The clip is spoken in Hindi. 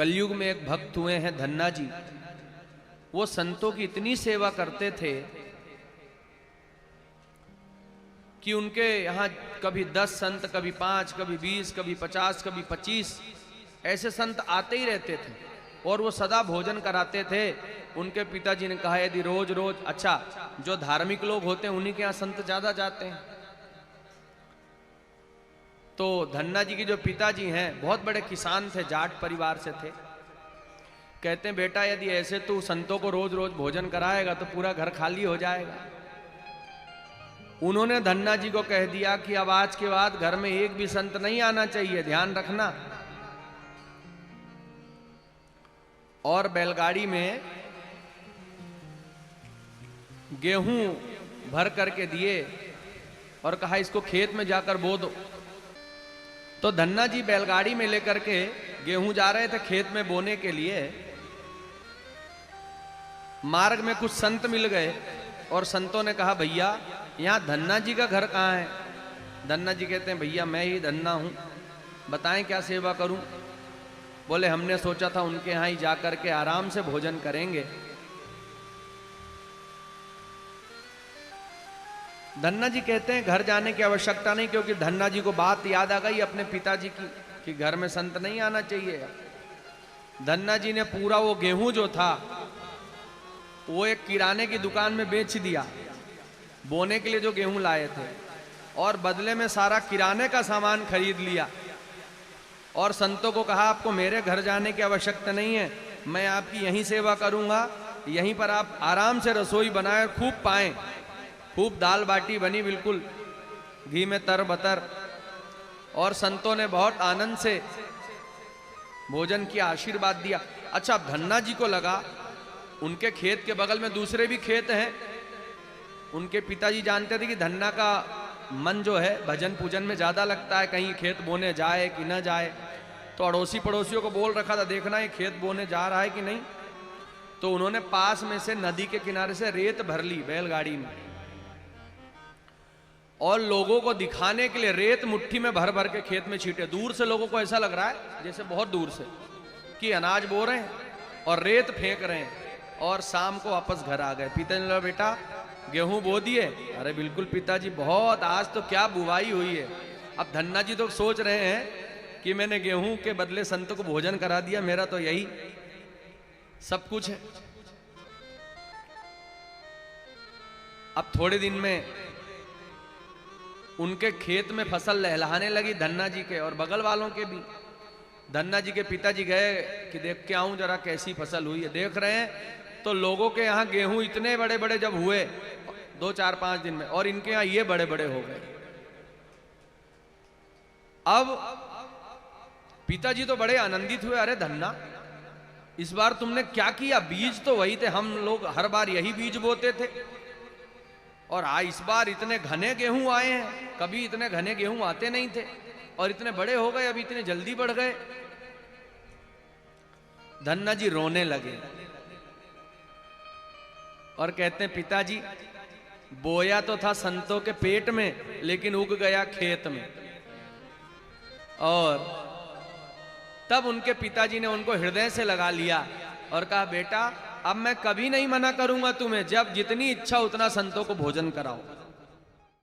कलयुग में एक भक्त हुए हैं धन्ना जी। वो संतों की इतनी सेवा करते थे कि उनके यहाँ कभी 10 संत, कभी 5, कभी 20, कभी 50, कभी 25 ऐसे संत आते ही रहते थे और वो सदा भोजन कराते थे। उनके पिताजी ने कहा यदि रोज रोज, अच्छा जो धार्मिक लोग होते हैं उन्हीं के यहाँ संत ज्यादा जाते हैं। तो धन्ना जी के जो पिताजी हैं बहुत बड़े किसान थे, जाट परिवार से थे। कहते हैं बेटा यदि ऐसे तू संतों को रोज रोज भोजन कराएगा तो पूरा घर खाली हो जाएगा। उन्होंने धन्ना जी को कह दिया कि अब आज के बाद घर में एक भी संत नहीं आना चाहिए, ध्यान रखना। और बैलगाड़ी में गेहूं भर करके दिए और कहा इसको खेत में जाकर बो दो। तो धन्ना जी बैलगाड़ी में लेकर के गेहूं जा रहे थे खेत में बोने के लिए। मार्ग में कुछ संत मिल गए और संतों ने कहा भैया यहाँ धन्ना जी का घर कहाँ है। धन्ना जी कहते हैं भैया मैं ही धन्ना हूं, बताएं क्या सेवा करूं। बोले हमने सोचा था उनके यहाँ ही जाकर के आराम से भोजन करेंगे। धन्ना जी कहते हैं घर जाने की आवश्यकता नहीं, क्योंकि धन्ना जी को बात याद आ गई अपने पिताजी की कि घर में संत नहीं आना चाहिए। धन्ना जी ने पूरा वो गेहूं जो था वो एक किराने की दुकान में बेच दिया, बोने के लिए जो गेहूं लाए थे, और बदले में सारा किराने का सामान खरीद लिया। और संतों को कहा आपको मेरे घर जाने की आवश्यकता नहीं है, मैं आपकी यहीं सेवा करूंगा, यहीं पर आप आराम से रसोई बनाए खूब पाएं। खूब दाल बाटी बनी बिल्कुल घी में तर बतर, और संतों ने बहुत आनंद से भोजन किया, आशीर्वाद दिया। अच्छा धन्ना जी को लगा उनके खेत के बगल में दूसरे भी खेत हैं। उनके पिताजी जानते थे कि धन्ना का मन जो है भजन पूजन में ज्यादा लगता है, कहीं खेत बोने जाए कि न जाए। तो अड़ोसी पड़ोसियों को बोल रखा था देखना ये खेत बोने जा रहा है कि नहीं। तो उन्होंने पास में से नदी के किनारे से रेत भर ली बैलगाड़ी में, और लोगों को दिखाने के लिए रेत मुट्ठी में भर भर के खेत में छींटे। दूर से लोगों को ऐसा लग रहा है जैसे बहुत दूर से कि अनाज बो रहे हैं और रेत फेंक रहे हैं। और शाम को वापस घर आ गए। पिताजी ने बोला बेटा गेहूं बो दिए? अरे बिल्कुल पिताजी, बहुत, आज तो क्या बुवाई हुई है। अब धन्ना जी तो सोच रहे हैं कि मैंने गेहूं के बदले संत को भोजन करा दिया, मेरा तो यही सब कुछ है। अब थोड़े दिन में उनके खेत में फसल लहलहाने लगी, धन्ना जी के और बगल वालों के भी। धन्ना जी के पिताजी गए कि देख के आऊं जरा कैसी फसल हुई है। देख रहे हैं तो लोगों के यहाँ गेहूं इतने बड़े बड़े जब हुए 2, 4, 5 दिन में, और इनके यहाँ ये बड़े बड़े हो गए। अब पिताजी तो बड़े आनंदित हुए, अरे धन्ना इस बार तुमने क्या किया? बीज तो वही थे, हम लोग हर बार यही बीज बोते थे, और इस बार इतने घने गेहूं आए हैं, कभी इतने घने गेहूं आते नहीं थे, और इतने बड़े हो गए, अभी इतने जल्दी बढ़ गए। धन्ना जी रोने लगे और कहते हैं पिताजी बोया तो था संतों के पेट में, लेकिन उग गया खेत में। और तब उनके पिताजी ने उनको हृदय से लगा लिया और कहा बेटा अब मैं कभी नहीं मना करूंगा तुम्हें, जब जितनी इच्छा उतना संतों को भोजन कराओ।